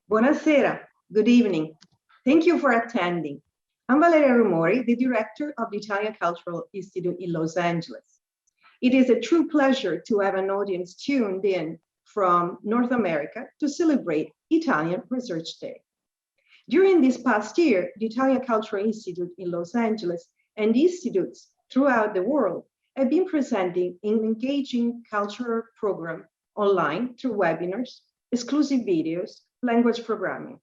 Buonasera, good evening. Thank you for attending. I'm Valeria Rumori, the director of the Italian Cultural Institute in Los Angeles. It is a true pleasure to have an audience tuned in from North America to celebrate Italian Research Day. During this past year, the Italian Cultural Institute in Los Angeles and institutes throughout the world have been presenting an engaging cultural program online through webinars, exclusive videos, language programming.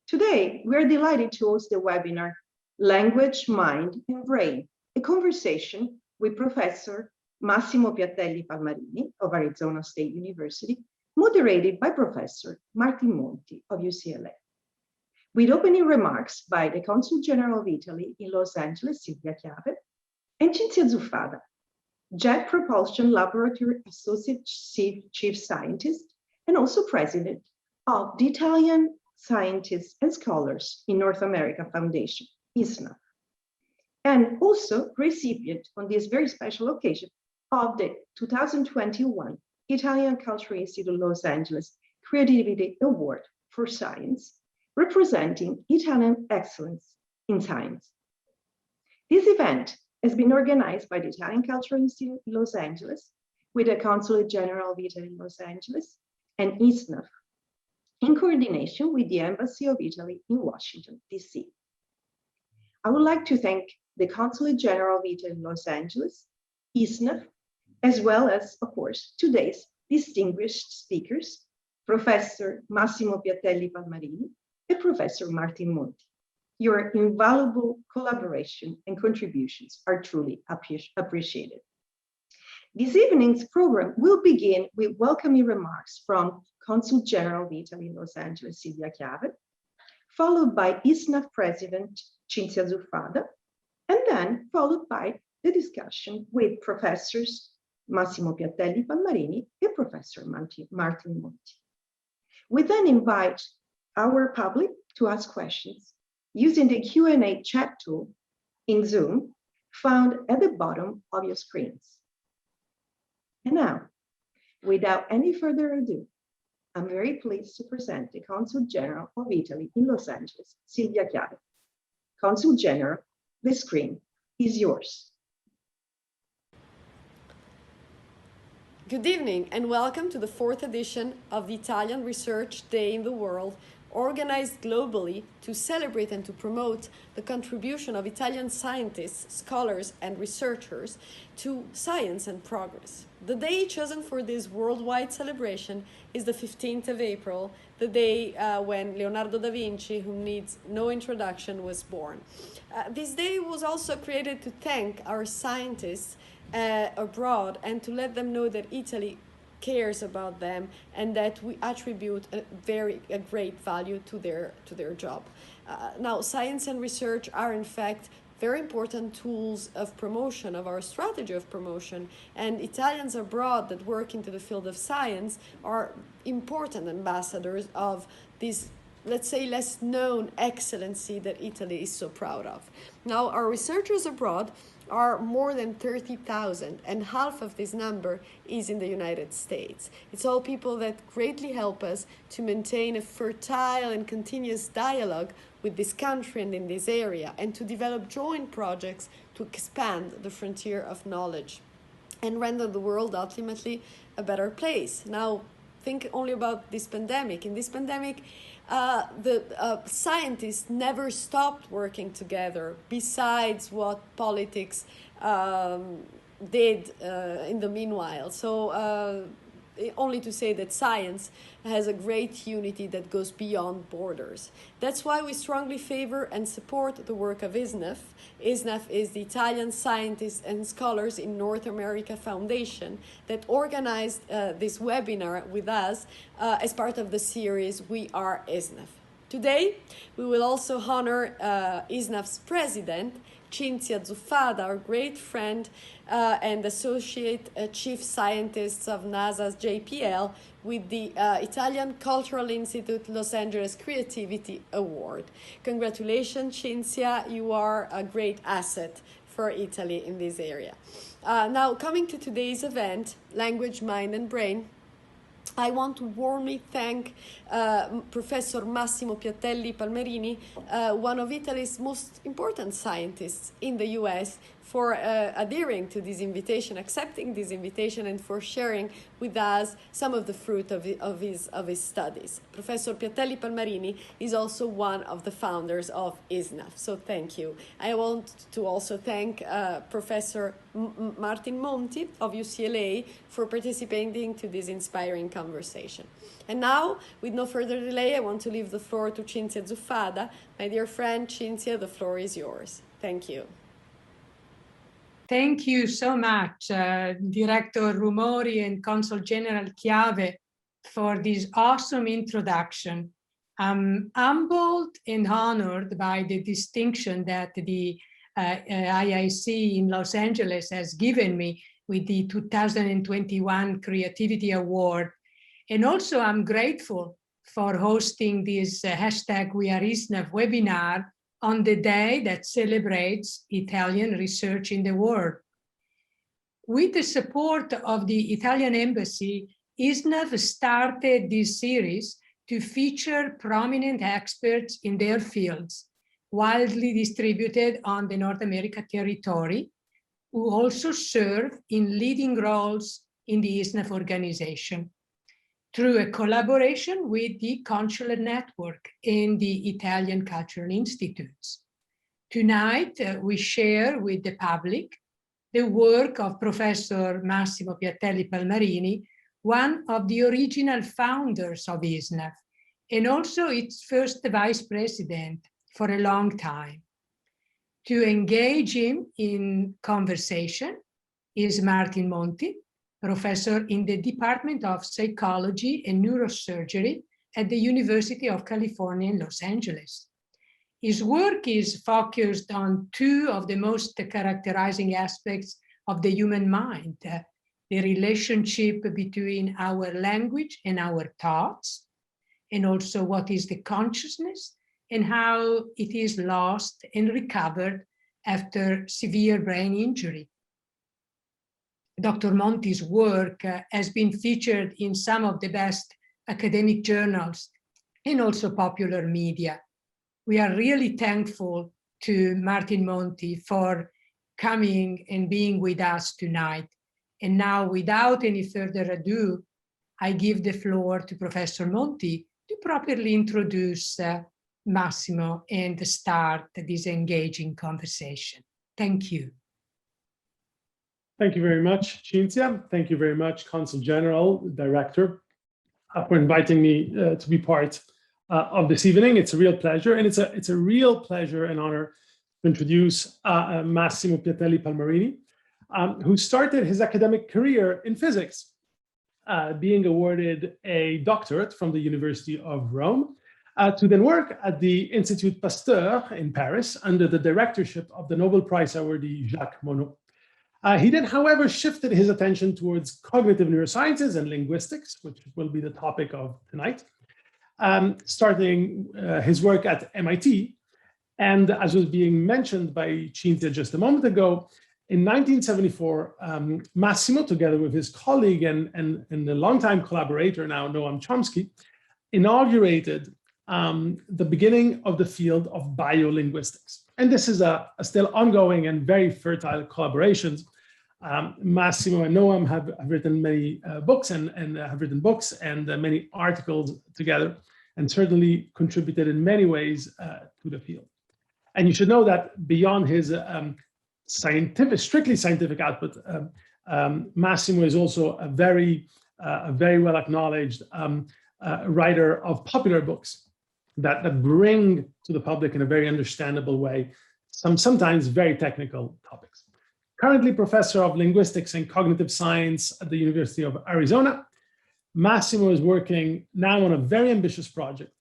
Today, we are delighted to host the webinar, Language, Mind, and Brain, a conversation with Professor Massimo Piattelli-Palmarini of Arizona State University, moderated by Professor Martin Monti of UCLA. With opening remarks by the Consul General of Italy in Los Angeles, Silvia Chiave, and Cinzia Zuffada, Jet Propulsion Laboratory Associate Chief Scientist, and also President of the Italian Scientists and Scholars in North America Foundation, ISSNAF, and also recipient on this very special occasion of the 2021 Italian Cultural Institute Los Angeles Creativity Award for Science, representing Italian excellence in science. This event has been organized by the Italian Cultural Institute in Los Angeles with the Consulate General of Italy in Los Angeles and ISSNAF, in coordination with the Embassy of Italy in Washington, D.C. I would like to thank the Consulate General of Italy in Los Angeles, ISSNAF, as well as, of course, today's distinguished speakers, Professor Massimo Piattelli-Palmarini and Professor Martin Monti. Your invaluable collaboration and contributions are truly appreciated. This evening's program will begin with welcoming remarks from Consul General of Italy in Los Angeles, Silvia Chiave, followed by ISSNAF President Cinzia Zuffada, and then followed by the discussion with Professors Massimo Piattelli-Palmarini and Professor Martin Monti. We then invite our public to ask questions using the Q&A chat tool in Zoom found at the bottom of your screens. And now, without any further ado, I'm very pleased to present the Consul General of Italy in Los Angeles, Silvia Chiave. Consul General, the screen is yours. Good evening and welcome to the 4th edition of the Italian Research Day in the World, organized globally to celebrate and to promote the contribution of Italian scientists, scholars, and researchers to science and progress. The day chosen for this worldwide celebration is the 15th of April, the day when Leonardo da Vinci, who needs no introduction, was born. This day was also created to thank our scientists abroad and to let them know that Italy cares about them and that we attribute a great value to their job. Now, science and research are in fact very important tools of promotion, of our strategy of promotion, and Italians abroad that work into the field of science are important ambassadors of this, let's say, less known excellency that Italy is so proud of. Now, our researchers abroad are more than 30,000, and half of this number is in the United States. It's all people that greatly help us to maintain a fertile and continuous dialogue with this country and in this area, and to develop joint projects to expand the frontier of knowledge and render the world ultimately a better place. Now, think only about this pandemic. In this pandemic, the scientists never stopped working together, besides what politics did in the meanwhile. So only to say that science has a great unity that goes beyond borders. That's why we strongly favor and support the work of ISSNAF. ISSNAF is the Italian Scientists and Scholars in North America Foundation that organized this webinar with us as part of the series We Are ISSNAF. Today, we will also honor ISSNAF's president, Cinzia Zuffada, our great friend and associate chief scientist of NASA's JPL, with the Italian Cultural Institute Los Angeles Creativity Award. Congratulations, Cinzia, you are a great asset for Italy in this area. Now, coming to today's event, Language, Mind and Brain, I want to warmly thank Professor Massimo Piattelli-Palmarini, one of Italy's most important scientists in the US, for adhering to this invitation, accepting this invitation, and for sharing with us some of the fruit of his studies. Professor Piattelli-Palmarini is also one of the founders of ISSNAF, so thank you. I want to also thank Professor Martin Monti of UCLA for participating to this inspiring conversation. And now, with no further delay, I want to leave the floor to Cinzia Zuffada. My dear friend Cinzia, the floor is yours. Thank you. Thank you so much, Director Rumori and Consul General Chiave, for this awesome introduction. I'm humbled and honored by the distinction that the IIC in Los Angeles has given me with the 2021 Creativity Award. And also I'm grateful for hosting this #WeAreISSNAF webinar on the day that celebrates Italian research in the world. With the support of the Italian Embassy, ISSNAF started this series to feature prominent experts in their fields, widely distributed on the North America territory, who also serve in leading roles in the ISSNAF organization, through a collaboration with the Consulate Network and the Italian Cultural Institutes. Tonight, we share with the public the work of Professor Massimo Piattelli-Palmarini, one of the original founders of ISSNAF, and also its first vice president for a long time. To engage him in conversation is Martin Monti, professor in the Department of Psychology and Neurosurgery at the University of California in Los Angeles. His work is focused on two of the most characterizing aspects of the human mind, the relationship between our language and our thoughts, and also what is the consciousness and how it is lost and recovered after severe brain injury. Dr. Monti's work has been featured in some of the best academic journals and also popular media. We are really thankful to Martin Monti for coming and being with us tonight. And now, without any further ado, I give the floor to Professor Monti to properly introduce Massimo and start this engaging conversation. Thank you. Thank you very much, Cinzia. Thank you very much, Consul General, Director, for inviting me to be part of this evening. It's a real pleasure, and it's a real pleasure and honor to introduce Massimo Piattelli-Palmarini, who started his academic career in physics, being awarded a doctorate from the University of Rome, to then work at the Institut Pasteur in Paris under the directorship of the Nobel Prize awardee Jacques Monod. He then, however, shifted his attention towards cognitive neurosciences and linguistics, which will be the topic of tonight, starting his work at MIT. And as was being mentioned by Cinzia just a moment ago, in 1974, Massimo, together with his colleague and a longtime collaborator now, Noam Chomsky, inaugurated the beginning of the field of biolinguistics. And this is a still ongoing and very fertile collaborations. Massimo and Noam have written many books and have written books and many articles together, and certainly contributed in many ways to the field. And you should know that beyond his strictly scientific output, Massimo is also a very well acknowledged writer of popular books that bring to the public in a very understandable way sometimes very technical topics. Currently professor of linguistics and cognitive science at the University of Arizona, Massimo is working now on a very ambitious project,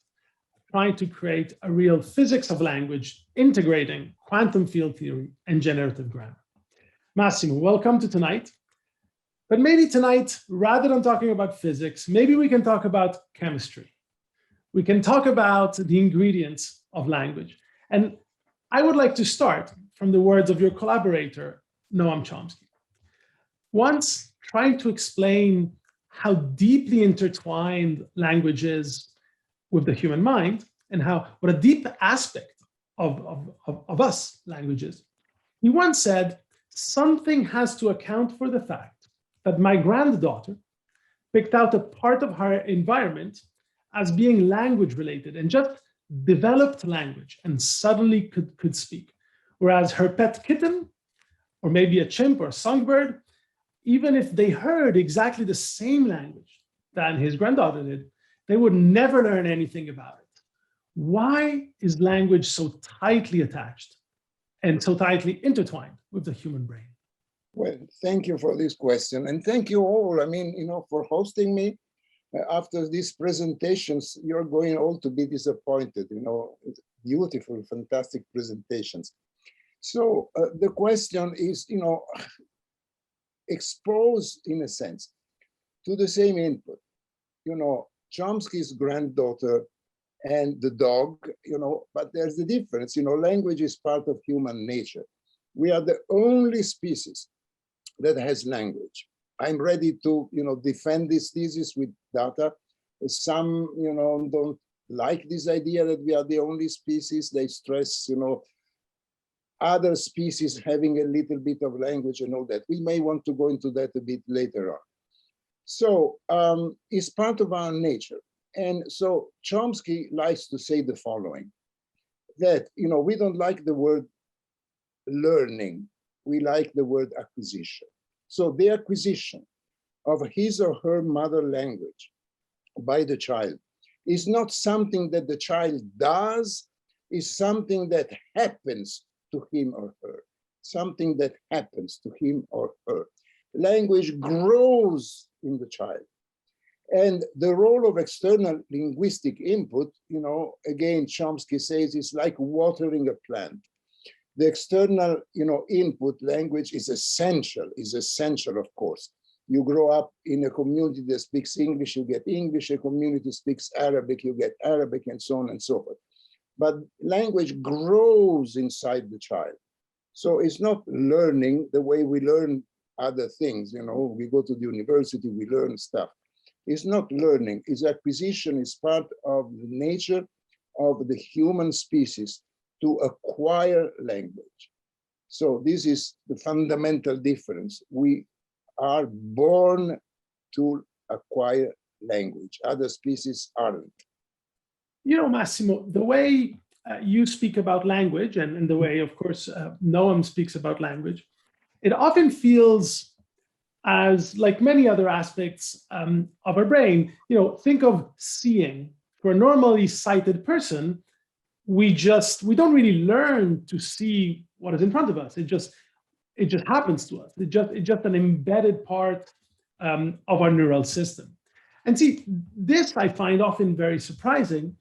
trying to create a real physics of language, integrating quantum field theory and generative grammar. Massimo, welcome to tonight. But maybe tonight, rather than talking about physics, maybe we can talk about chemistry. We can talk about the ingredients of language. And I would like to start from the words of your collaborator, Noam Chomsky. Once trying to explain how deeply intertwined language is with the human mind, and what a deep aspect of us language is. He once said, something has to account for the fact that my granddaughter picked out a part of her environment as being language related and just developed language and suddenly could speak. Whereas her pet kitten, or maybe a chimp or a songbird, even if they heard exactly the same language that his granddaughter did, they would never learn anything about it. Why is language so tightly attached and so tightly intertwined with the human brain? Well, thank you for this question. And thank you all, for hosting me. After these presentations, you're going all to be disappointed, beautiful, fantastic presentations. So the question is, exposed in a sense to the same input. Chomsky's granddaughter and the dog, but there's the difference, language is part of human nature. We are the only species that has language. I'm ready to, defend this thesis with data. Some, don't like this idea that we are the only species. They stress, other species having a little bit of language and all that. We may want to go into that a bit later on. So it's part of our nature. And so Chomsky likes to say the following, that, we don't like the word learning. We like the word acquisition. So the acquisition of his or her mother language by the child is not something that the child does, is something that happens to him or her, something that happens to him or her. Language grows in the child. And the role of external linguistic input, again, Chomsky says, is like watering a plant. The external, input language is essential, of course. You grow up in a community that speaks English, you get English, a community speaks Arabic, you get Arabic, and so on and so forth. But language grows inside the child. So it's not learning the way we learn other things. We go to the university, we learn stuff. It's not learning, it's acquisition, is part of the nature of the human species to acquire language. So this is the fundamental difference. We are born to acquire language. Other species aren't. Massimo, the way you speak about language and the way, of course, Noam speaks about language, it often feels as like many other aspects of our brain. Think of seeing. For a normally sighted person, we don't really learn to see what is in front of us. It just happens to us. It's just an embedded part of our neural system. And see, this I find often very surprising,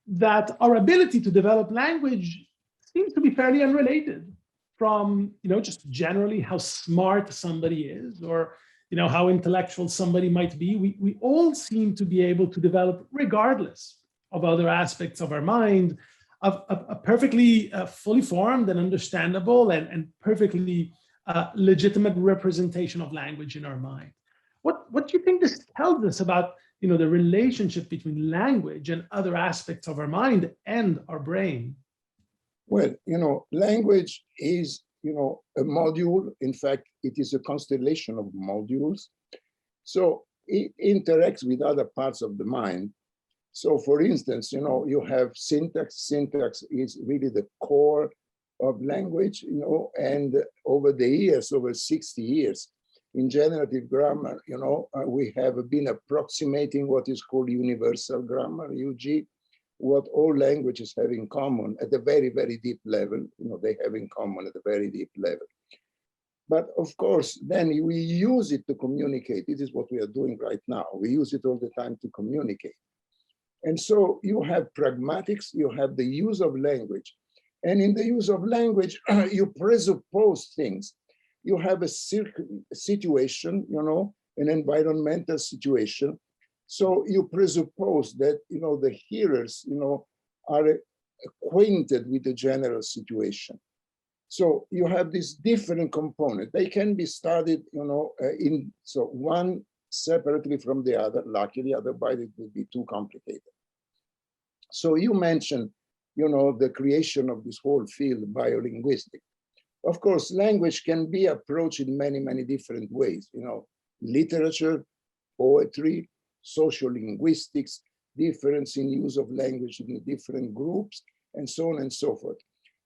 that our ability to develop language seems to be fairly unrelated from, just generally how smart somebody is, or, how intellectual somebody might be. We all seem to be able to develop, regardless of other aspects of our mind, a perfectly fully formed and understandable and perfectly legitimate representation of language in our mind. What do you think this tells us about, the relationship between language and other aspects of our mind and our brain? Well, language is, a module. In fact, it is a constellation of modules. So it interacts with other parts of the mind. So for instance, you have syntax. Syntax is really the core of language, and over the years, over 60 years, in generative grammar, we have been approximating what is called universal grammar, UG, what all languages have in common at a very, very deep level. They have in common at a very deep level. But of course, then we use it to communicate. This is what we are doing right now. We use it all the time to communicate. And so you have pragmatics, you have the use of language. And in the use of language, you presuppose things. You have a situation, an environmental situation. So you presuppose that, the hearers, are acquainted with the general situation. So you have this different component. They can be studied, so one separately from the other, luckily, otherwise it would be too complicated. So you mentioned, the creation of this whole field, biolinguistics. Of course, language can be approached in many, many different ways, literature, poetry, social linguistics, difference in use of language in different groups, and so on and so forth.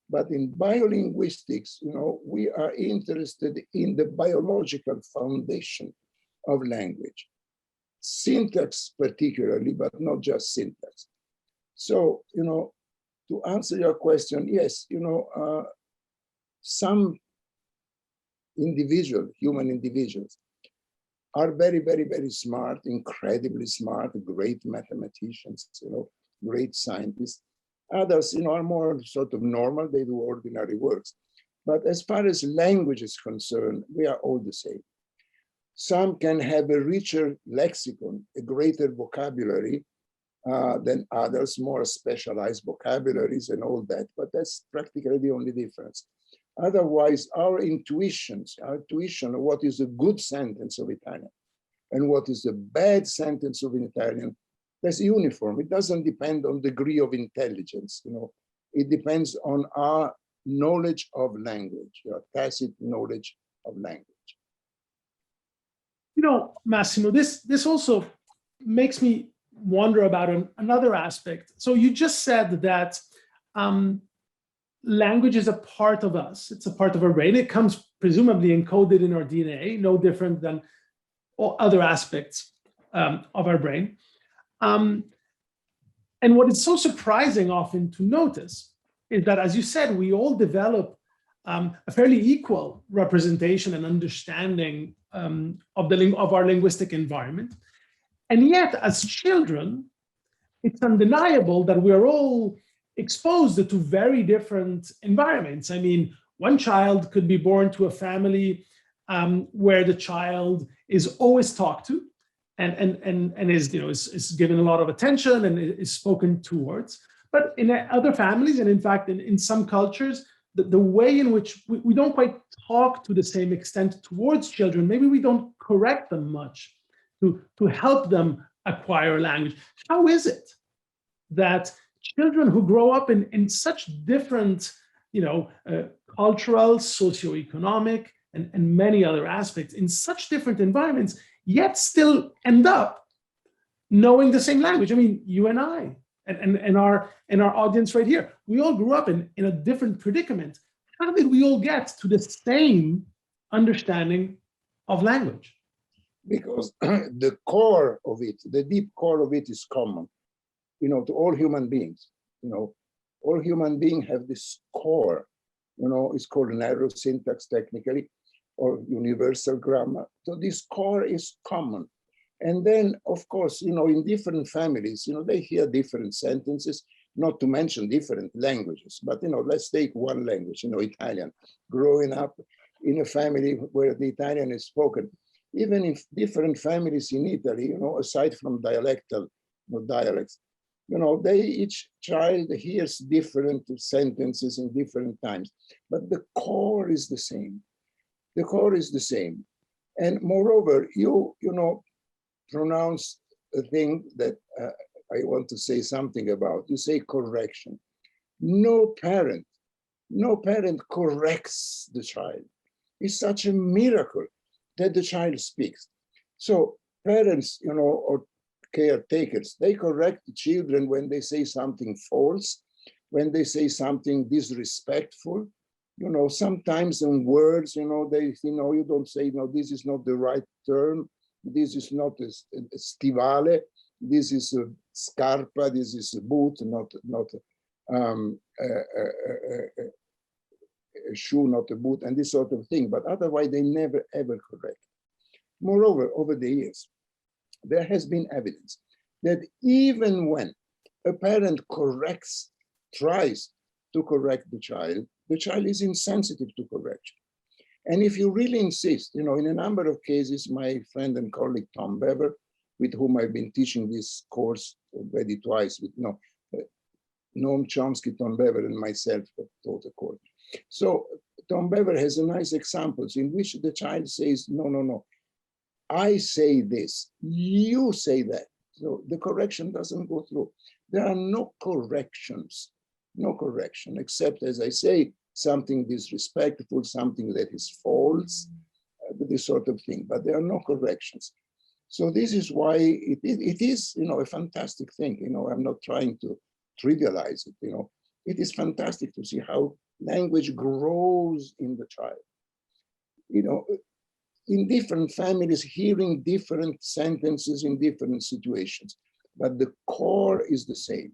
But in biolinguistics, we are interested in the biological foundation of language, syntax particularly, but not just syntax. So, to answer your question, yes, some human individuals are very, very, very smart, incredibly smart, great mathematicians, great scientists. Others, are more sort of normal, they do ordinary works. But as far as language is concerned, we are all the same. Some can have a richer lexicon, a greater vocabulary than others, more specialized vocabularies and all that, but that's practically the only difference. Otherwise, our intuition of what is a good sentence of Italian and what is a bad sentence of Italian, that's uniform. It doesn't depend on degree of intelligence, It depends on our knowledge of language, tacit knowledge of language. Massimo, this also makes me wonder about another aspect. So you just said that language is a part of us. It's a part of our brain. It comes presumably encoded in our DNA, no different than all other aspects of our brain. And what is so surprising often to notice is that, as you said, we all develop a fairly equal representation and understanding of our linguistic environment. And yet, as children, it's undeniable that we're all exposed to very different environments. I mean, one child could be born to a family where the child is always talked to and is given a lot of attention and is spoken towards. But in other families, and in fact, in some cultures, the way in which we don't quite talk to the same extent towards children, maybe we don't correct them much to help them acquire language. How is it that children who grow up in such different, cultural, socioeconomic, and many other aspects, in such different environments, yet still end up knowing the same language? I mean, you and I, and our audience right here, we all grew up in a different predicament. How did we all get to the same understanding of language? Because the core of it, the deep core of it is common, to all human beings. All human beings have this core, it's called narrow syntax technically, or universal grammar. So this core is common. And then, of course, in different families, they hear different sentences, not to mention different languages. But, let's take one language, Italian. Growing up in a family where the Italian is spoken, even if different families in Italy, aside from dialects, each child hears different sentences in different times, but the core is the same. The core is the same. And moreover, you pronounce a thing that I want to say something about. You say correction. No parent corrects the child. It's such a miracle that the child speaks. So parents, or caretakers, they correct the children when they say something false, when they say something disrespectful. Sometimes in words, they, you don't say, this is not the right term. This is not a stivale. This is a scarpa. This is a boot, not a shoe, not a boot, and this sort of thing. But otherwise, they never, ever correct. Moreover, over the years, there has been evidence that even when a parent tries to correct the child is insensitive to correction. And if you really insist, in a number of cases, my friend and colleague Tom Bever, with whom I've been teaching this course already twice, with Noam Chomsky, Tom Bever, and myself have taught a course. So Tom Bever has a nice examples in which the child says, no, I say this, you say that. So the correction doesn't go through. There are no corrections, no correction, except, as I say, something disrespectful, something that is false, this sort of thing, but there are no corrections. So this is why it is, a fantastic thing. I'm not trying to trivialize it. It is fantastic to see how language grows in the child. In different families, hearing different sentences in different situations, but the core is the same.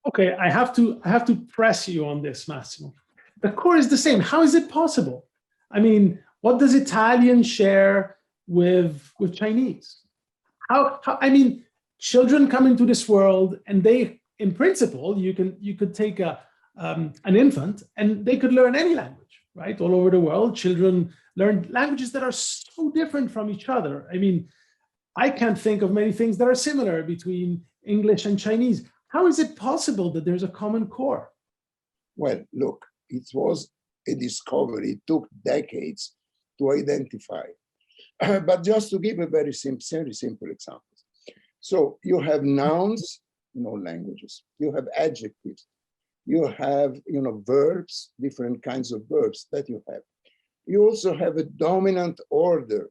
Okay, I have to press you on this, Massimo. The core is the same. How is it possible? I mean, what does Italian share with Chinese? How I mean, children come into this world, and they, in principle, you could take an infant and they could learn any language, right? All over the world, children learn languages that are so different from each other. I mean, I can't think of many things that are similar between English and Chinese. How is it possible that there's a common core? Well, look, it was a discovery. It took decades to identify. But just to give a very simple example. So you have nouns in all languages. You have adjectives. You have, verbs, different kinds of verbs that you have. You also have a dominant order,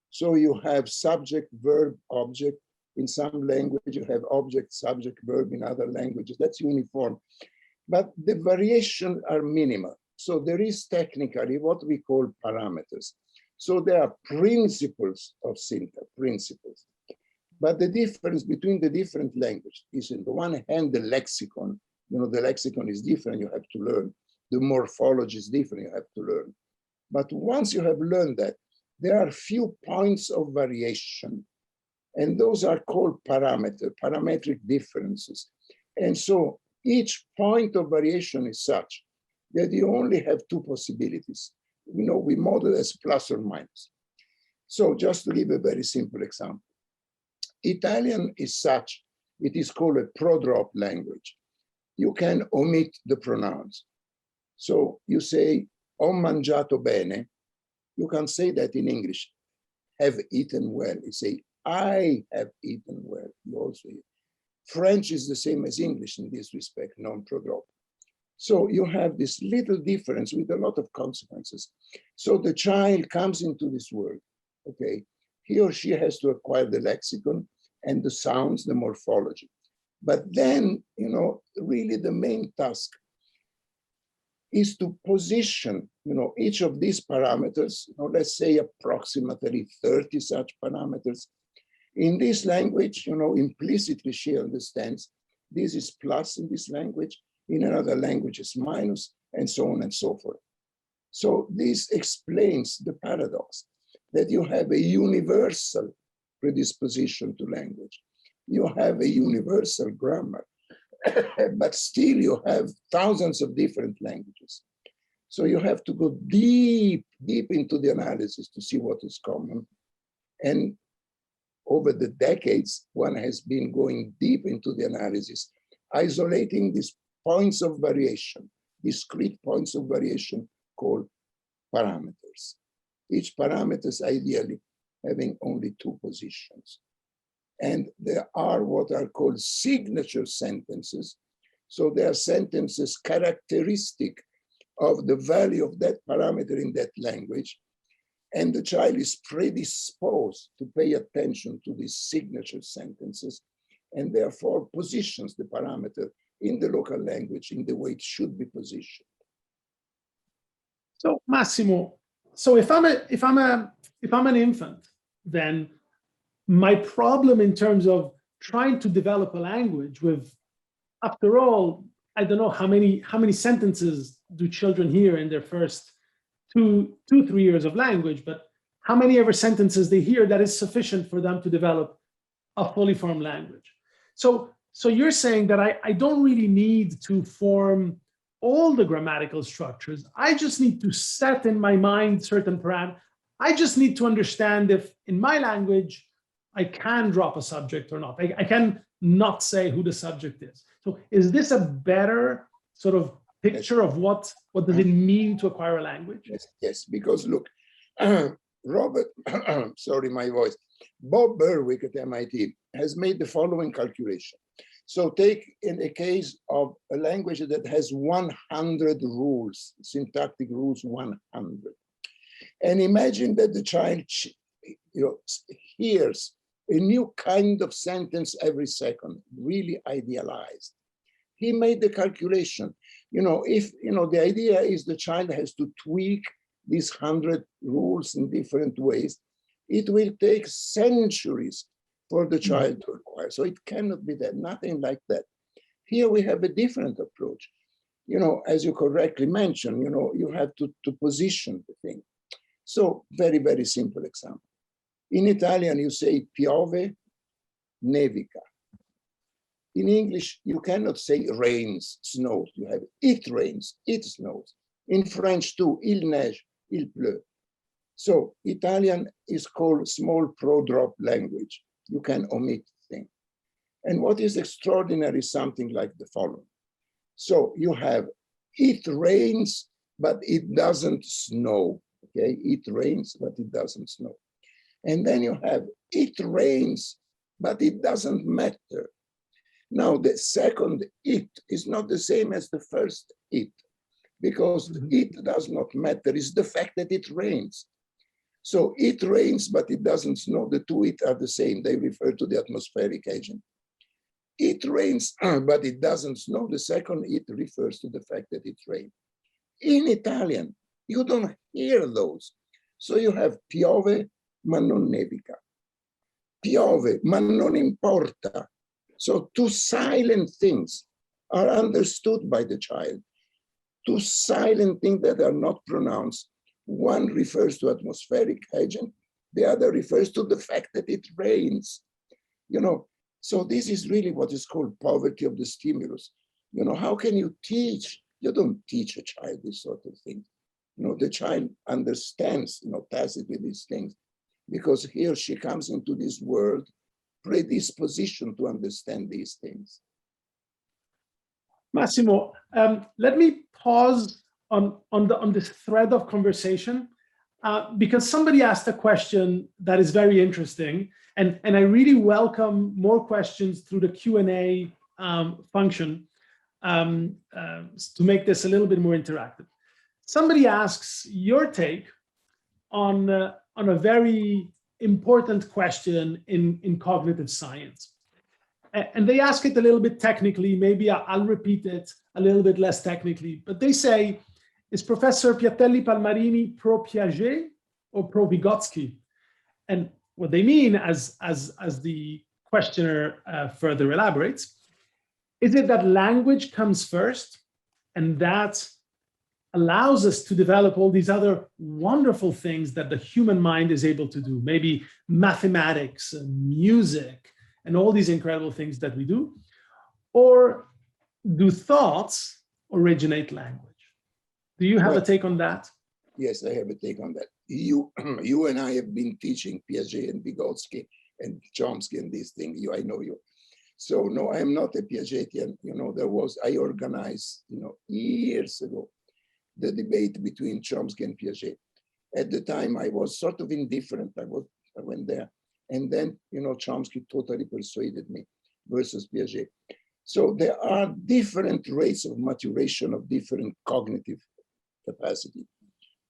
So you have subject, verb, object. In some language, you have object, subject, verb. In other languages, that's uniform. But the variations are minimal. So there is technically what we call parameters. So there are principles of syntax, principles. But the difference between the different languages is, on the one hand, the lexicon. The lexicon is different, you have to learn. The morphology is different, you have to learn. But once you have learned that, there are few points of variation. And those are called parametric differences. And so each point of variation is such that you only have two possibilities. We model as plus or minus. So just to give a very simple example, Italian is such, it is called a pro-drop language. You can omit the pronouns. So you say, ho mangiato bene. You can say that in English, have eaten well. You say, I have eaten well. You also, French is the same as English in this respect, non-pro-drop. So you have this little difference with a lot of consequences. So the child comes into this world, okay? He or she has to acquire the lexicon and the sounds, the morphology. But then, really the main task is to position, each of these parameters, let's say approximately 30 such parameters. In this language, implicitly she understands this is plus in this language, in another language is minus, and so on and so forth. So this explains the paradox that you have a universal predisposition to language. You have a universal grammar, but still you have thousands of different languages. So you have to go deep into the analysis to see what is common. And over the decades, one has been going deep into the analysis, isolating these points of variation, discrete points of variation called parameters. Each parameter is ideally having only two positions. And there are what are called signature sentences. So they are sentences characteristic of the value of that parameter in that language. And the child is predisposed to pay attention to these signature sentences and therefore positions the parameter in the local language in the way it should be positioned. So Massimo, so if I'm an infant, then my problem in terms of trying to develop a language with, after all, I don't know how many sentences do children hear in their first 3 years of language, but how many ever sentences they hear that is sufficient for them to develop a fully formed language. So you're saying that I don't really need to form all the grammatical structures. I just need to set in my mind certain parameters. I just need to understand if in my language, I can drop a subject or not. I can not say who the subject is. So is this a better sort of picture of what does it mean to acquire a language? Yes, because look, Robert, sorry, my voice. Bob Berwick at MIT has made the following calculation. So take in the case of a language that has 100 rules, syntactic rules 100. And imagine that the child hears a new kind of sentence every second, really idealized. He made the calculation. If the idea is the child has to tweak these 100 rules in different ways, it will take centuries for the child to acquire. So it cannot be that, nothing like that. Here we have a different approach. As you correctly mentioned, you have to position the thing. So very, very simple example. In Italian, you say piove, nevica. In English, you cannot say rains, snows. You have it rains, it snows. In French too, il neige, il pleut. So Italian is called small pro-drop language. You can omit things. And what is extraordinary is something like the following. So you have it rains, but it doesn't snow. Okay, it rains, but it doesn't snow. And then you have it rains, but it doesn't matter. Now, the second it is not the same as the first it, because it does not matter. It's the fact that it rains. So it rains, but it doesn't snow. The two it are the same. They refer to the atmospheric agent. It rains, but it doesn't snow. The second it refers to the fact that it rains. In Italian, you don't hear those. So you have piove, ma non nevica. Piove, ma non importa. So two silent things are understood by the child. Two silent things that are not pronounced. One refers to atmospheric agent, the other refers to the fact that it rains. So this is really what is called poverty of the stimulus. How can you teach? You don't teach a child this sort of thing. The child understands, tacitly these things, because he or she comes into this world predisposition to understand these things. Massimo, let me pause on this thread of conversation because somebody asked a question that is very interesting, and I really welcome more questions through the Q&A function to make this a little bit more interactive. Somebody asks your take on a very important question in cognitive science. And they ask it a little bit technically, maybe I'll repeat it a little bit less technically, but they say, is Professor Piattelli-Palmarini pro-Piaget or pro-Vygotsky? And what they mean, as the questioner further elaborates, is it that language comes first and that allows us to develop all these other wonderful things that the human mind is able to do, maybe mathematics, music, and all these incredible things that we do? Or do thoughts originate language? Do you have a take on that? Yes, I have a take on that. You and I have been teaching Piaget and Vygotsky and Chomsky and these things. I know you. So no, I am not a Piagetian. I organized, years ago, the debate between Chomsky and Piaget. At the time, I was sort of indifferent. I went there. And then, Chomsky totally persuaded me versus Piaget. So there are different rates of maturation of different cognitive capacity.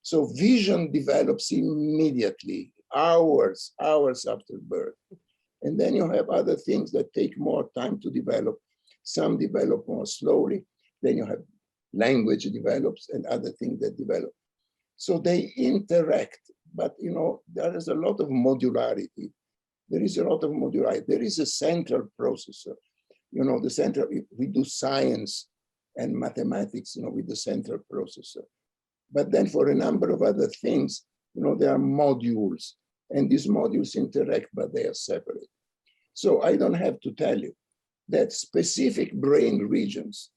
So vision develops immediately, hours after birth. And then you have other things that take more time to develop. Some develop more slowly. Then you have language develops and other things that develop. So they interact, but there is a lot of modularity. There is a lot of modularity. There is a central processor. The central, we do science and mathematics, with the central processor. But then for a number of other things, there are modules, and these modules interact, but they are separate. So I don't have to tell you that specific brain regions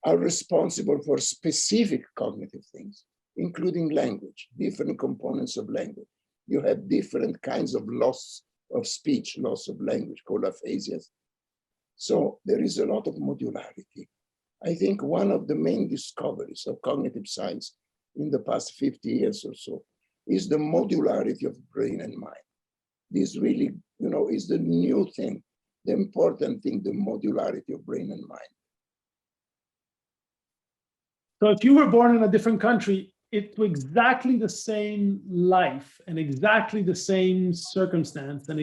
are responsible for specific cognitive things, including language, different components of language. You have different kinds of loss of speech, loss of language, called aphasias. So there is a lot of modularity. I think one of the main discoveries of cognitive science in the past 50 years or so is the modularity of brain and mind. This really, is the new thing, the important thing, the modularity of brain and mind. So if you were born in a different country, it's exactly the same life and exactly the same circumstance and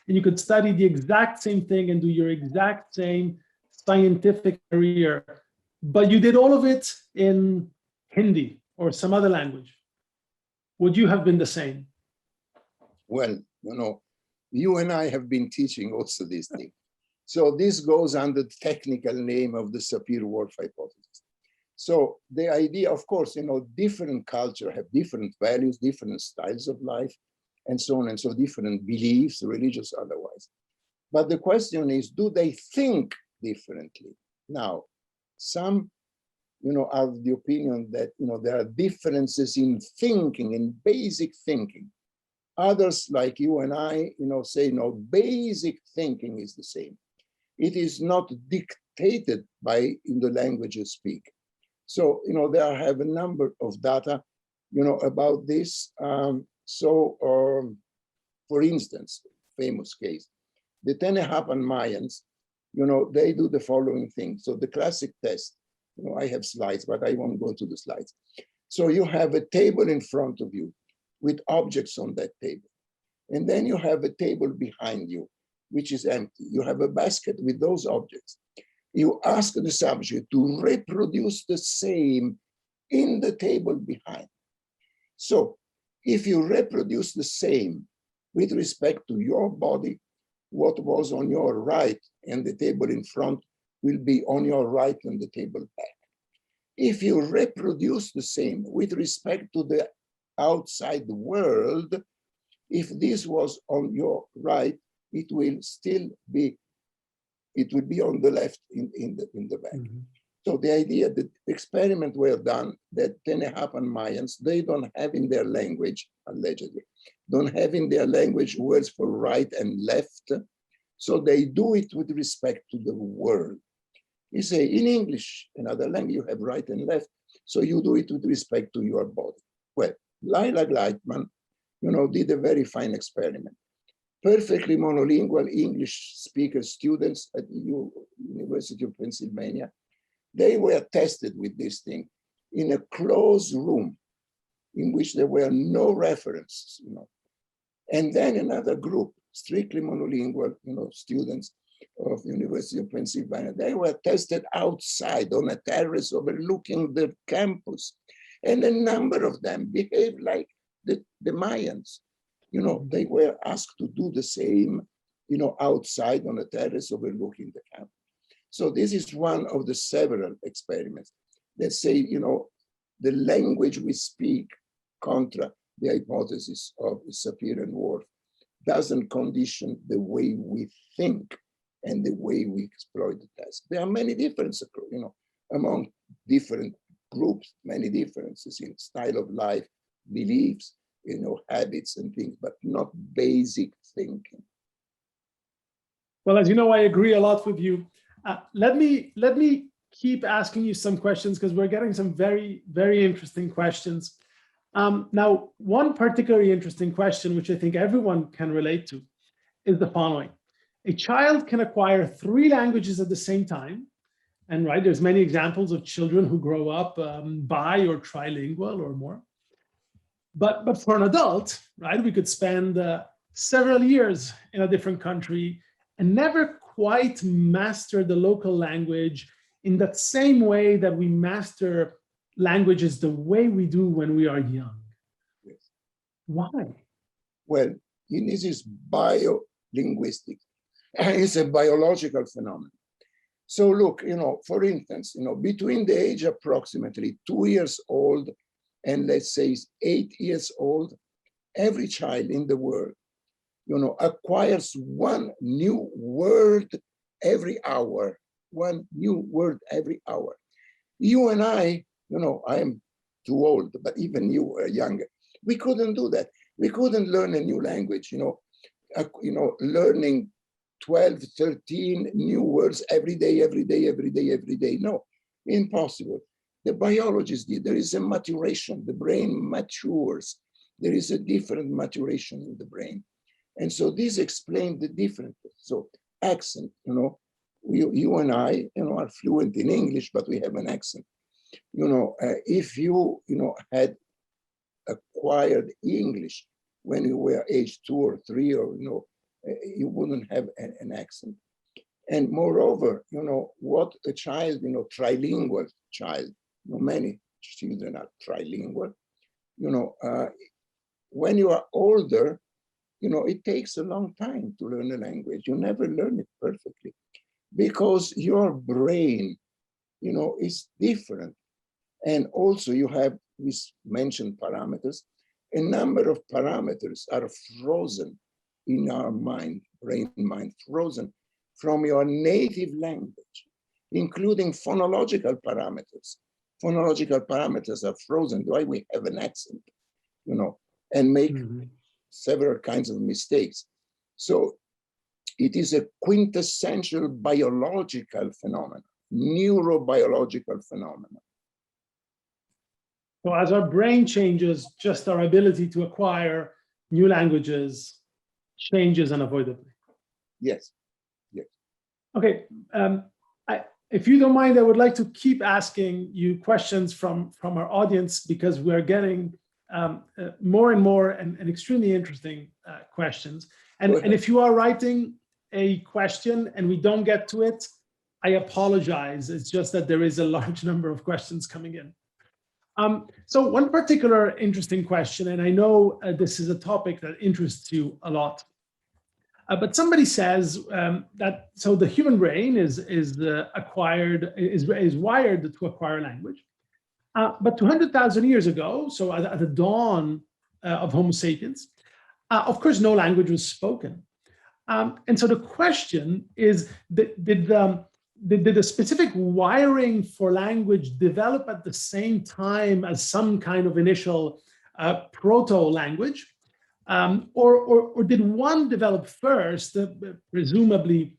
you could study the exact same thing and do your exact same scientific career, but you did all of it in Hindi or some other language. Would you have been the same? Well, you and I have been teaching also this thing. So this goes under the technical name of the Sapir-Whorf hypothesis. So the idea, of course, different cultures have different values, different styles of life, and so on and so different beliefs, religious, otherwise. But the question is, do they think differently? Now, some, are of the opinion that, there are differences in thinking, in basic thinking. Others, like you and I, say, no, basic thinking is the same. It is not dictated by the language you speak. So, there have a number of data, about this. For instance, famous case, the Tenehapan Mayans, they do the following thing. So the classic test, I have slides, but I won't go to the slides. So you have a table in front of you with objects on that table. And then you have a table behind you, which is empty. You have a basket with those objects. You ask the subject to reproduce the same in the table behind. So if you reproduce the same with respect to your body, what was on your right and the table in front will be on your right and the table back. If you reproduce the same with respect to the outside world, if this was on your right, it will be on the left in the back. Mm-hmm. So the idea that experiment were done that Tenehapan Mayans, they don't have in their language, allegedly, don't have in their language words for right and left. So they do it with respect to the world. You say in English, another language, you have right and left. So you do it with respect to your body. Well, Lila Gleitman, did a very fine experiment. Perfectly monolingual English speaker students at the University of Pennsylvania, they were tested with this thing in a closed room in which there were no references, And then another group, strictly monolingual, students of the University of Pennsylvania, they were tested outside on a terrace overlooking the campus. And a number of them behaved like the Mayans. They were asked to do the same, outside on a terrace overlooking the campus. So this is one of the several experiments that say, the language we speak, contra the hypothesis of Sapir and Whorf, doesn't condition the way we think and the way we exploit the task. There are many differences, among different groups, many differences in style of life, beliefs, habits and things, but not basic thinking. Well, as you know, I agree a lot with you. Let me keep asking you some questions because we're getting some very, very interesting questions. Now, one particularly interesting question, which I think everyone can relate to, is the following. A child can acquire 3 languages at the same time. And there's many examples of children who grow up bi or trilingual or more. But for an adult, we could spend several years in a different country and never quite master the local language in that same way that we master languages the way we do when we are young. Yes. Why? Well, this is biolinguistics. It's a biological phenomenon. So look, for instance, between the age approximately 2 years old and let's say 8 years old, every child in the world, acquires one new word every hour, one new word every hour. You and I am too old, but even you were younger. We couldn't do that. We couldn't learn a new language, learning 12, 13 new words every day. No, impossible. The biologists did. There is a maturation. The brain matures. There is a different maturation in the brain. And so this explains the differences. So accent, you and I, are fluent in English, but we have an accent. If you, had acquired English when you were age 2 or 3, or, you wouldn't have an accent. And moreover, what a child, trilingual child, many children are trilingual, when you are older, it takes a long time to learn a language. You never learn it perfectly because your brain, is different. And also you have, we mentioned parameters, a number of parameters are frozen in our mind, brain mind, frozen from your native language, including phonological parameters. Phonological parameters are frozen. Why we have an accent, and make several kinds of mistakes. So it is a quintessential biological phenomenon, neurobiological phenomenon. So as our brain changes, just our ability to acquire new languages changes unavoidably. Yes, yes. Okay, if you don't mind, I would like to keep asking you questions from our audience because we're getting more and more and extremely interesting questions. And if you are writing a question and we don't get to it, I apologize. It's just that there is a large number of questions coming in. So one particular interesting question, and I know this is a topic that interests you a lot, but somebody says that so the human brain is wired to acquire language, but 200,000 years ago, so at the dawn of Homo sapiens, of course, no language was spoken, and so the question is: did the specific wiring for language develop at the same time as some kind of initial proto-language? Or did one develop first, presumably,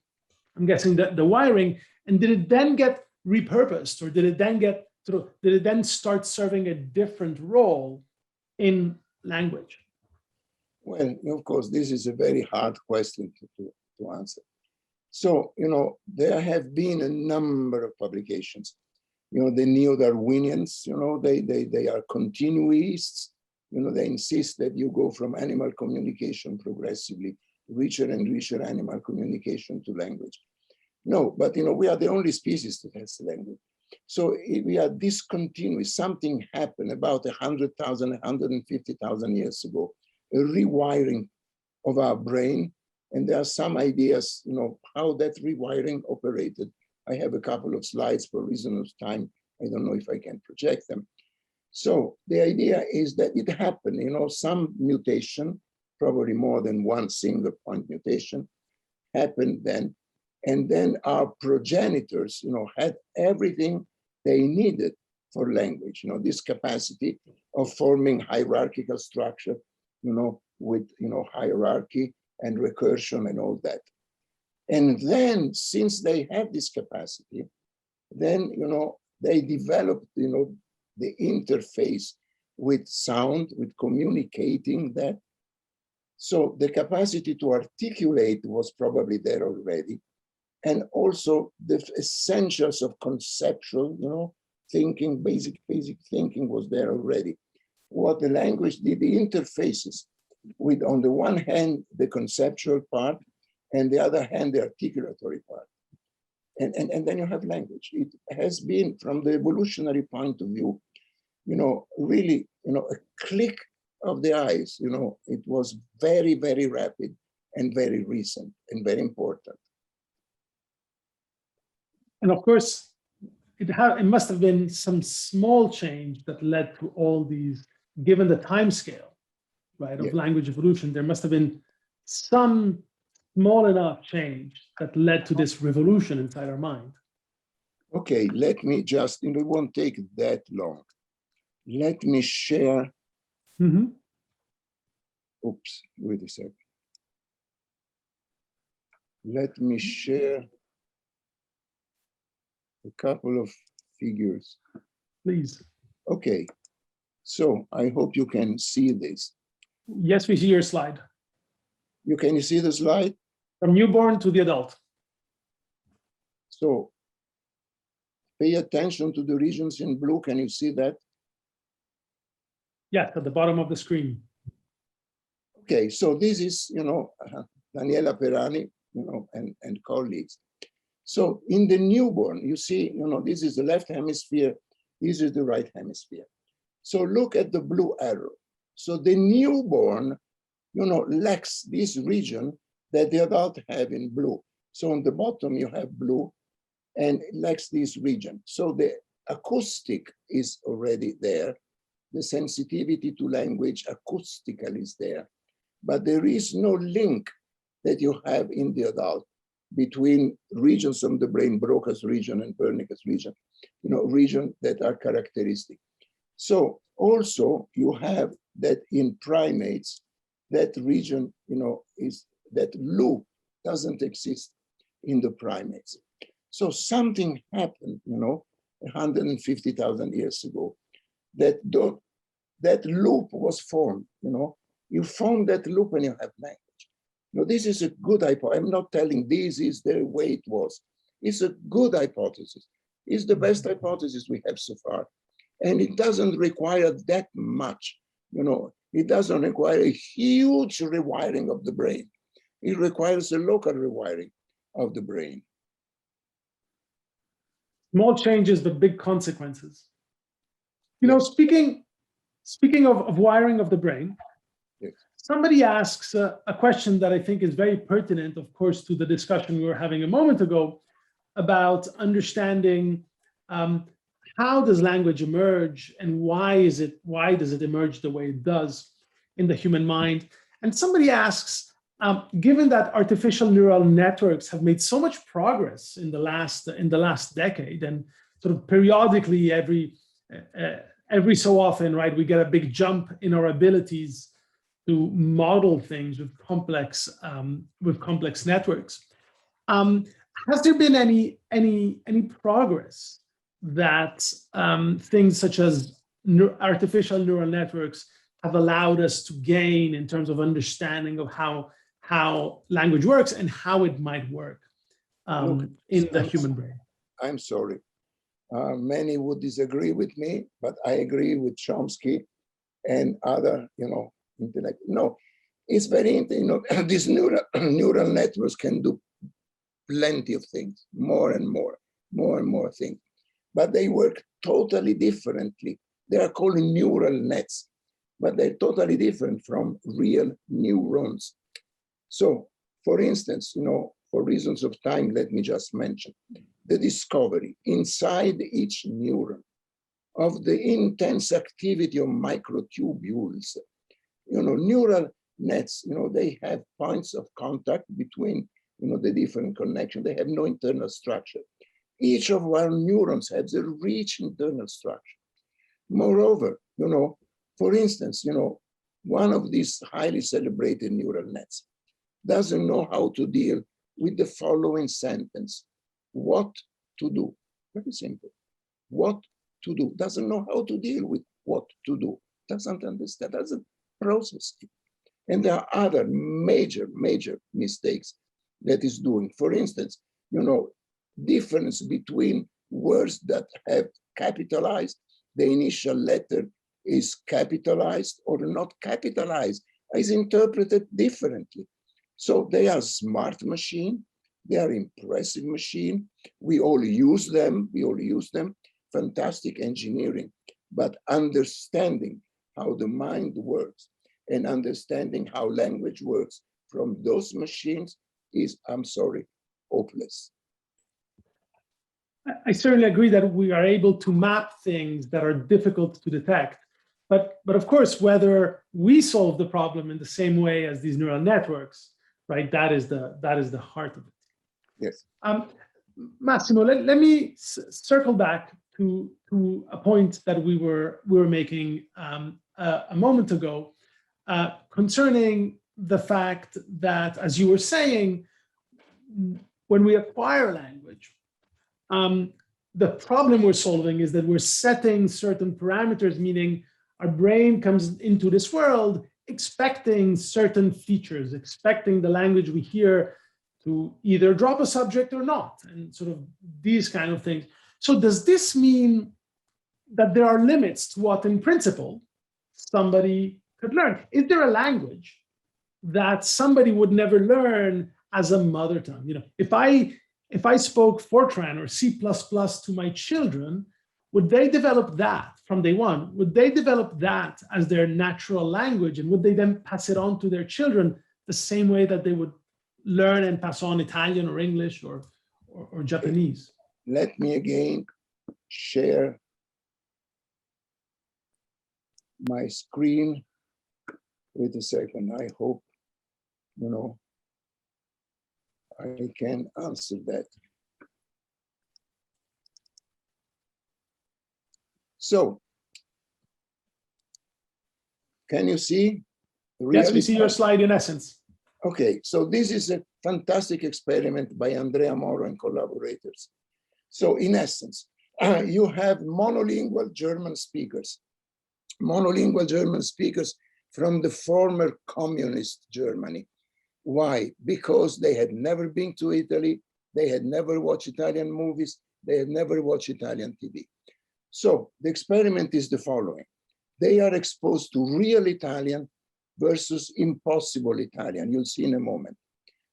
I'm guessing that the wiring, and did it then get repurposed, or did it then start serving a different role in language? Well, of course, this is a very hard question to answer. So, there have been a number of publications. The neo-Darwinians, they are continuists. They insist that you go from animal communication progressively, richer and richer animal communication to language. No, but, we are the only species that has language. So we are discontinuous. Something happened about 100,000, 150,000 years ago, a rewiring of our brain. And there are some ideas, how that rewiring operated. I have a couple of slides for reason of time. I don't know if I can project them. So the idea is that it happened, some mutation, probably more than one single point mutation, happened then. And then our progenitors, had everything they needed for language, this capacity of forming hierarchical structure, with, hierarchy and recursion and all that. And then, since they have this capacity, then, they developed, the interface with sound, with communicating that. So the capacity to articulate was probably there already. And also the essentials of conceptual, thinking, basic thinking was there already. What the language did, the interfaces with, on the one hand, the conceptual part, and the other hand, the articulatory part. And then you have language. It has been, from the evolutionary point of view, really, a click of the eyes. It was very, very rapid and very recent and very important. And of course, it must have been some small change that led to all these, given the time scale, right, of language evolution. There must have been some small enough change that led to this revolution inside our mind. Okay, let me just, it won't take that long. Let me share. Oops, wait a second. Let me share a couple of figures. Please. Okay, so I hope you can see this. Yes, we see your slide. Can you see the slide? From newborn to the adult. So pay attention to the regions in blue. Can you see that? Yes, at the bottom of the screen. Okay, so this is, Daniela Perani, and colleagues. So in the newborn, you see, this is the left hemisphere, this is the right hemisphere. So look at the blue arrow. So the newborn, lacks this region that the adult have in blue. So on the bottom you have blue and it lacks this region. So the acoustic is already there. The sensitivity to language acoustical is there, but there is no link that you have in the adult between regions of the brain, Broca's region and Wernicke's region, regions that are characteristic. So also you have that in primates, that region, is that loop doesn't exist in the primates. So something happened, 150,000 years ago, that loop was formed, you form that loop and you have language. This is a good hypothesis. I'm not telling this is the way it was. It's a good hypothesis. It's the best hypothesis we have so far. And it doesn't require that much, it doesn't require a huge rewiring of the brain. It requires a local rewiring of the brain. Small changes, but big consequences. Speaking of wiring of the brain, yes. Somebody asks a question that I think is very pertinent, of course, to the discussion we were having a moment ago about understanding how does language emerge and why does it emerge the way it does in the human mind? And somebody asks, given that artificial neural networks have made so much progress in the last decade, and sort of periodically every so often, right, we get a big jump in our abilities to model things with complex networks. Has there been any progress that things such as artificial neural networks have allowed us to gain in terms of understanding of how language works and how it might work in the human brain? I'm sorry. Many would disagree with me, but I agree with Chomsky and other, intellect. No, it's very, these neural networks can do plenty of things, more and more things, but they work totally differently. They are called neural nets, but they're totally different from real neurons. So, for instance, for reasons of time, let me just mention the discovery inside each neuron of the intense activity of microtubules. Neural nets, they have points of contact between, the different connections. They have no internal structure. Each of our neurons has a rich internal structure. Moreover, for instance, one of these highly celebrated neural nets doesn't know how to deal with the following sentence: what to do. Very simple. What to do. Doesn't know how to deal with what to do. Doesn't understand, doesn't process it. And there are other major mistakes that is doing. For instance, difference between words that have capitalized, the initial letter is capitalized or not capitalized, is interpreted differently. So they are smart machine, they are impressive machine. We all use them, fantastic engineering, but understanding how the mind works and understanding how language works from those machines is, I'm sorry, hopeless. I certainly agree that we are able to map things that are difficult to detect. But of course, whether we solve the problem in the same way as these neural networks, right? That is the heart of it. Yes. Massimo, let me circle back to a point that we were making a moment ago concerning the fact that, as you were saying, when we acquire language, the problem we're solving is that we're setting certain parameters, meaning our brain comes into this world expecting certain features, expecting the language we hear to either drop a subject or not, and sort of these kind of things. So does this mean that there are limits to what, in principle, somebody could learn? Is there a language that somebody would never learn as a mother tongue? You know, if I spoke Fortran or C++ to my children, would they develop that from day one? Would they develop that as their natural language? And would they then pass it on to their children the same way that they would learn and pass on Italian or English or Japanese? Let me again share my screen. Wait a second. I hope, you know, I can answer that. So, can you see? Yes, we see your slide in essence. Okay, so this is a fantastic experiment by Andrea Moro and collaborators. So in essence, you have monolingual German speakers from the former communist Germany. Why? Because they had never been to Italy, they had never watched Italian movies, they had never watched Italian TV. So the experiment is the following. They are exposed to real Italian versus impossible Italian. You'll see in a moment.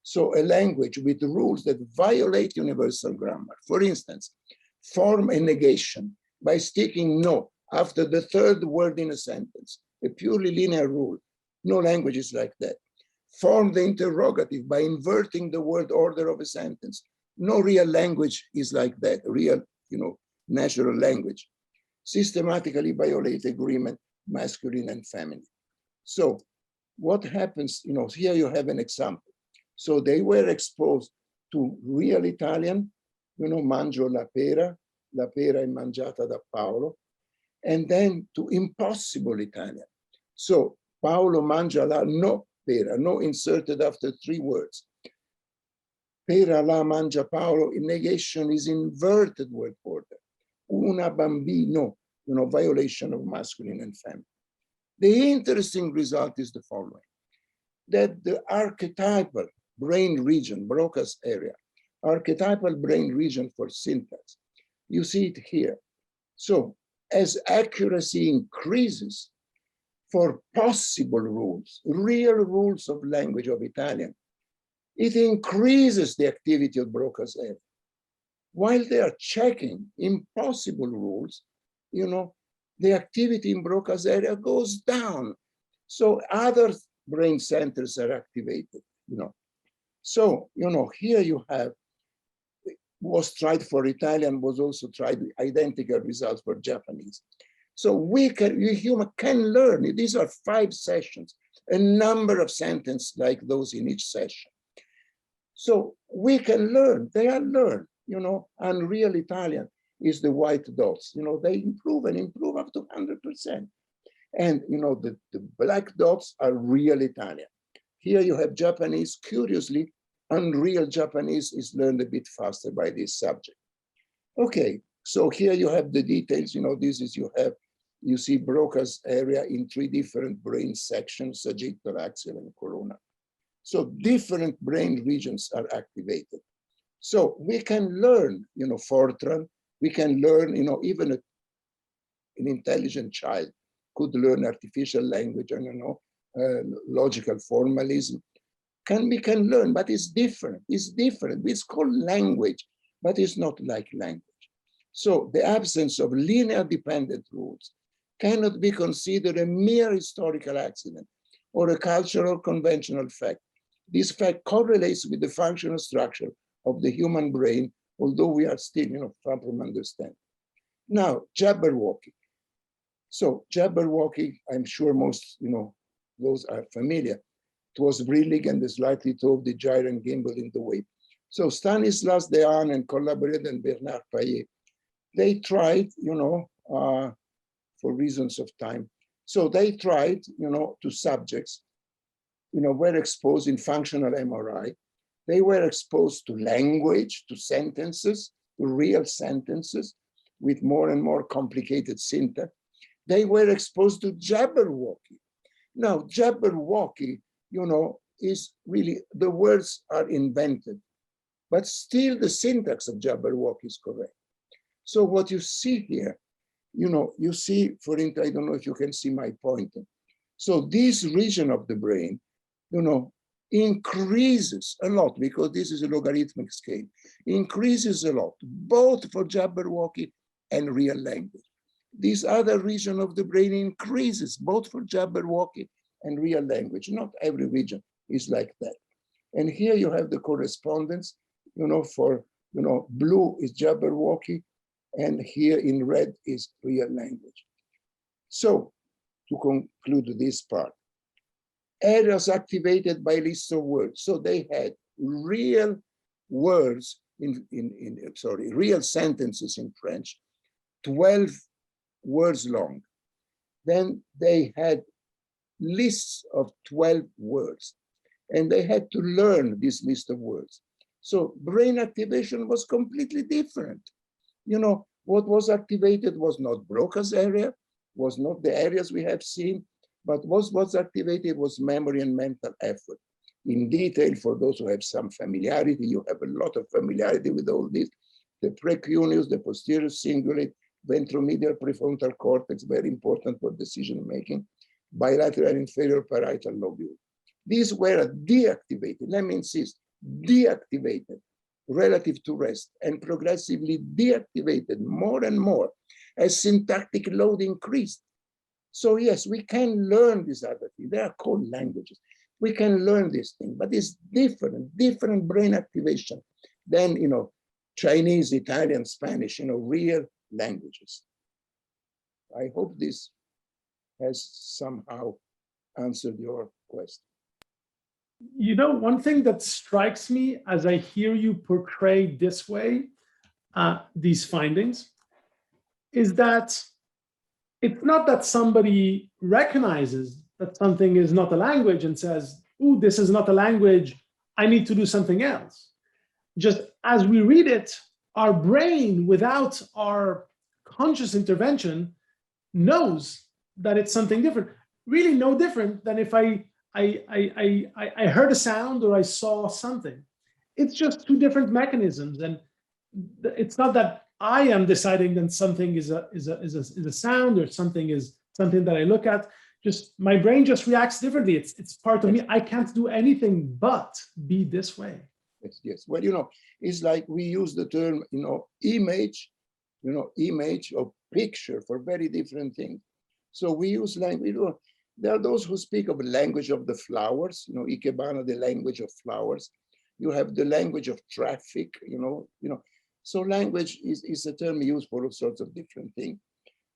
So a language with rules that violate universal grammar. For instance, form a negation by sticking no after the third word in a sentence, a purely linear rule. No language is like that. Form the interrogative by inverting the word order of a sentence. No real language is like that, real, you know, natural language. Systematically violate agreement, masculine and feminine. So what happens, you know, here you have an example. So they were exposed to real Italian, you know, mangio la pera è mangiata da Paolo, and then to impossible Italian. So Paolo mangia la no pera, no inserted after 3 words. Pera la mangia Paolo, in negation is inverted word order. Una bambino, you know, violation of masculine and feminine. The interesting result is the following, that the archetypal brain region, Broca's area, archetypal brain region for syntax, you see it here. So as accuracy increases for possible rules, real rules of language of Italian, it increases the activity of Broca's area. While they are checking impossible rules, you know, the activity in Broca's area goes down. So other brain centers are activated, you know. So, you know, here you have, was tried for Italian, was also tried identical results for Japanese. So we can, you human can learn. These are 5 sessions, a number of sentences like those in each session. So we can learn, they are learned, you know, and real Italian is the white dots. You know, they improve and improve up to 100%. And, you know, the black dots are real Italian. Here you have Japanese, curiously, unreal Japanese is learned a bit faster by this subject. Okay, so here you have the details, you know, this is, you see Broca's area in 3 different brain sections, sagittal, axial, and corona. So different brain regions are activated. So we can learn, you know, Fortran, we can learn, you know, even an intelligent child could learn artificial language and, you know, logical formalism. We can learn, but it's different. It's different. It's called language, but it's not like language. So the absence of linear dependent rules cannot be considered a mere historical accident or a cultural conventional fact. This fact correlates with the functional structure of the human brain, although we are still, you know, far from understanding. Now, Jabberwocky. So Jabberwocky, I'm sure most, you know, those are familiar. It was Brillig and the slightly told the giant gimbal in the way. So Stanislas Dehaene and collaborator and Bernard Payet, they tried, you know, for reasons of time. So they tried, you know, to subjects, you know, were exposed in functional MRI. They were exposed to language, to sentences, real sentences with more and more complicated syntax. They were exposed to Jabberwocky. Now, Jabberwocky, is really, the words are invented, but still the syntax of Jabberwocky is correct. So what you see here, you see, for instance, I don't know if you can see my pointing. So this region of the brain, increases a lot because this is a logarithmic scale, increases a lot, both for Jabberwocky and real language. This other region of the brain increases both for Jabberwocky and real language. Not every region is like that. And here you have the correspondence, for, blue is Jabberwocky, and here in red is real language. So to conclude this part, areas activated by lists of words. So they had real words real sentences in French, 12 words long. Then they had lists of 12 words, and they had to learn this list of words. So brain activation was completely different. What was activated was not Broca's area, was not the areas we have seen, but what's activated was memory and mental effort. In detail, for those who have some familiarity, you have a lot of familiarity with all this. The precuneus, the posterior cingulate, ventromedial prefrontal cortex, very important for decision-making, bilateral inferior parietal lobule. These were deactivated, let me insist, deactivated relative to rest, and progressively deactivated more and more as syntactic load increased. So yes, we can learn this other thing. They are called languages. We can learn this thing, but it's different brain activation than, Chinese, Italian, Spanish, real languages. I hope this has somehow answered your question. One thing that strikes me as I hear you portray this way, these findings, is that it's not that somebody recognizes that something is not a language and says, "Ooh, this is not a language, I need to do something else." Just as we read it, our brain, without our conscious intervention, knows that it's something different. Really no different than if I heard a sound or I saw something. It's just two different mechanisms, and it's not that I am deciding that something is a sound or something is something that I look at. Just my brain just reacts differently. It's part of me. I can't do anything but be this way. Yes. Well, it's like we use the term, image, image or picture for very different things. So we use language. There are those who speak of language of the flowers, Ikebana, the language of flowers. You have the language of traffic, So language is a term used for all sorts of different things.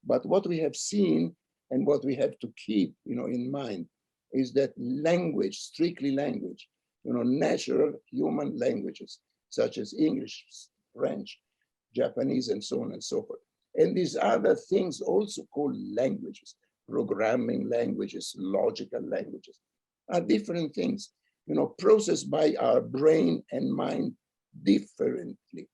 But what we have seen and what we have to keep, in mind is that language, strictly language, natural human languages, such as English, French, Japanese, and so on and so forth. And these other things also called languages, programming languages, logical languages, are different things, processed by our brain and mind differently.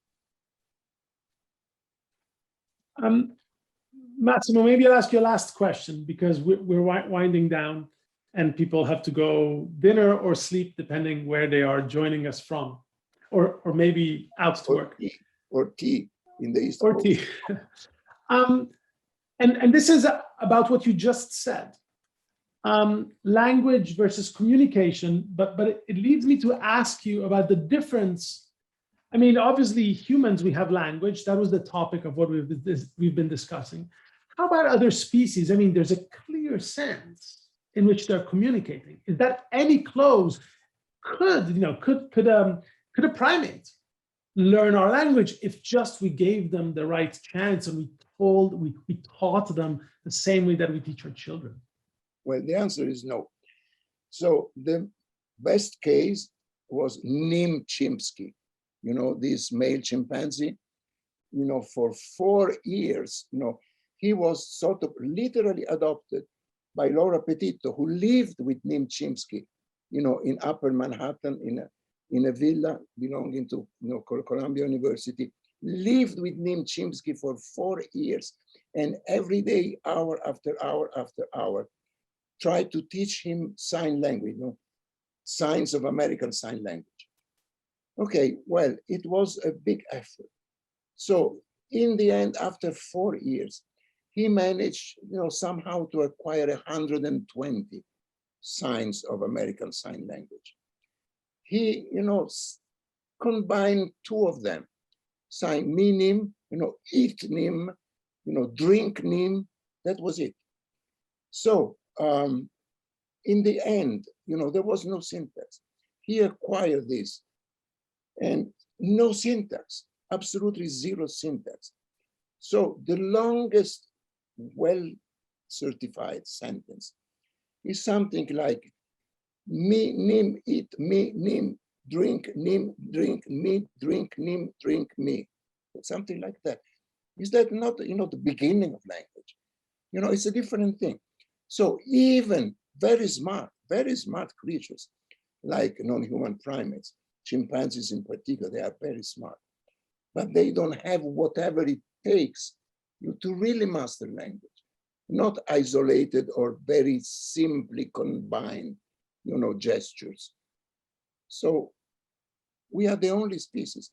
Massimo, maybe I'll ask you a last question because we're winding down and people have to go dinner or sleep depending where they are joining us from, or maybe out to work. Or tea in the East Or Coast. tea. And this is about what you just said. Language versus communication, but it leads me to ask you about the difference. I mean, obviously humans, we have language. That was the topic of what we've been discussing. How about other species? I mean, there's a clear sense in which they're communicating. Is that any close? Could a primate learn our language if just we gave them the right chance and we taught them the same way that we teach our children? Well, the answer is no. So the best case was Noam Chomsky, this male chimpanzee, for 4 years, he was sort of literally adopted by Laura Petitto, who lived with Noam Chomsky, in Upper Manhattan in a villa belonging to Columbia University lived with Noam Chomsky for 4 years, and every day, hour after hour after hour, tried to teach him sign language, signs of American Sign Language. Okay, well, it was a big effort. So in the end, after 4 years, he managed, somehow to acquire 120 signs of American Sign Language. He, combined 2 of them, sign me nim, eat nim, drink nim, that was it. So in the end, there was no syntax. He acquired this and no syntax, absolutely 0 syntax. So the longest well-certified sentence is something like me, nim, eat, me, nim, drink, me, drink, nim, drink, me. Something like that. Is that not, the beginning of language? It's a different thing. So even very smart creatures, like non-human primates, chimpanzees in particular, they are very smart, but they don't have whatever it takes to really master language, not isolated or very simply combined, gestures. So we are the only species.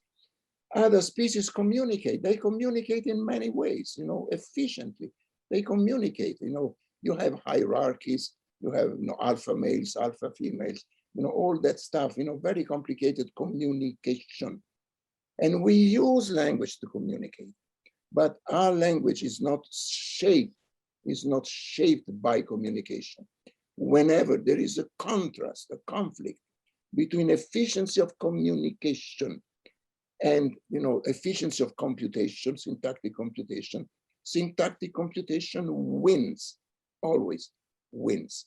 Other species communicate. They communicate in many ways, efficiently. They communicate, you have hierarchies, you have alpha males, alpha females, all that stuff, very complicated communication. And we use language to communicate, but our language is not shaped by communication. Whenever there is a contrast, a conflict between efficiency of communication and efficiency of computation, syntactic computation wins, always wins.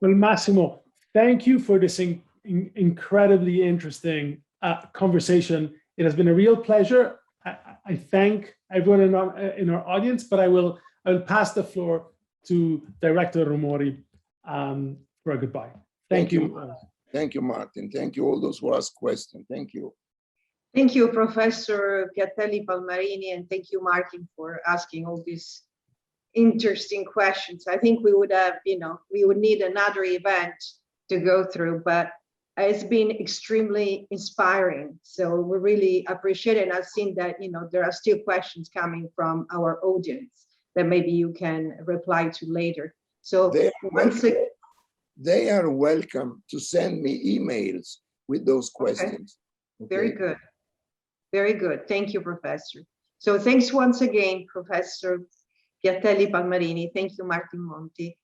Well, Massimo, thank you for this incredibly interesting conversation. It has been a real pleasure. I thank everyone in our audience, but I will pass the floor to Director Rumori for a goodbye. Thank you. Thank you, Martin. Thank you, all those who asked questions. Thank you. Thank you, Professor Piattelli-Palmarini, and thank you, Martin, for asking all these interesting questions. I think we would have, we would need another event to go through, but it's been extremely inspiring. So we really appreciate it. And I've seen that, there are still questions coming from our audience that maybe you can reply to later. So they are welcome to send me emails with those questions. Okay. Very good. Very good. Thank you, Professor. So thanks once again, Professor Piattelli-Palmarini. Thank you, Martin Monti.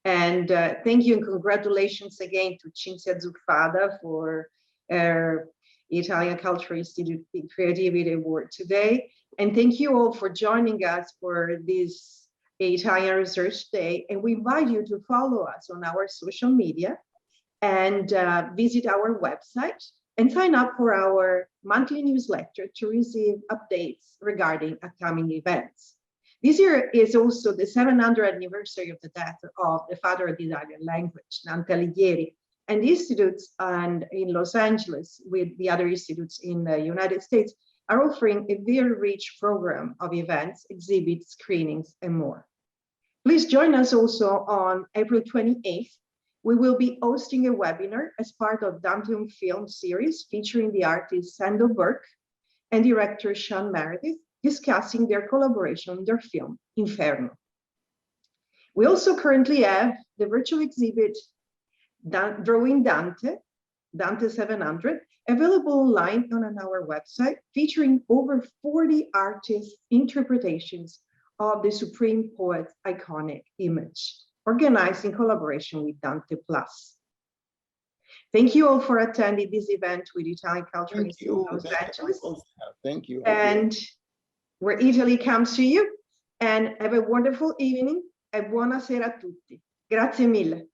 And thank you and congratulations again to Cinzia Zuffada for her Italian Cultural Institute Creativity Award today. And thank you all for joining us for this Italian Research Day. And we invite you to follow us on our social media and visit our website and sign up for our monthly newsletter to receive updates regarding upcoming events. This year is also the 700th anniversary of the death of the father of the Italian language, Dante Alighieri, and the institutes in Los Angeles with the other institutes in the United States are offering a very rich program of events, exhibits, screenings, and more. Please join us also on April 28th. We will be hosting a webinar as part of Dante on Film series featuring the artist Sandor Burke and director Sean Meredith, discussing their collaboration on their film, Inferno. We also currently have the virtual exhibit Drawing Dante, Dante 700, available online on our website, featuring over 40 artists' interpretations of the Supreme Poet's iconic image, organized in collaboration with Dante Plus. Thank you all for attending this event with Italian Cultural Institute in Los Angeles. Thank you. And where Italy comes to you. And have a wonderful evening e buonasera a tutti. Grazie mille.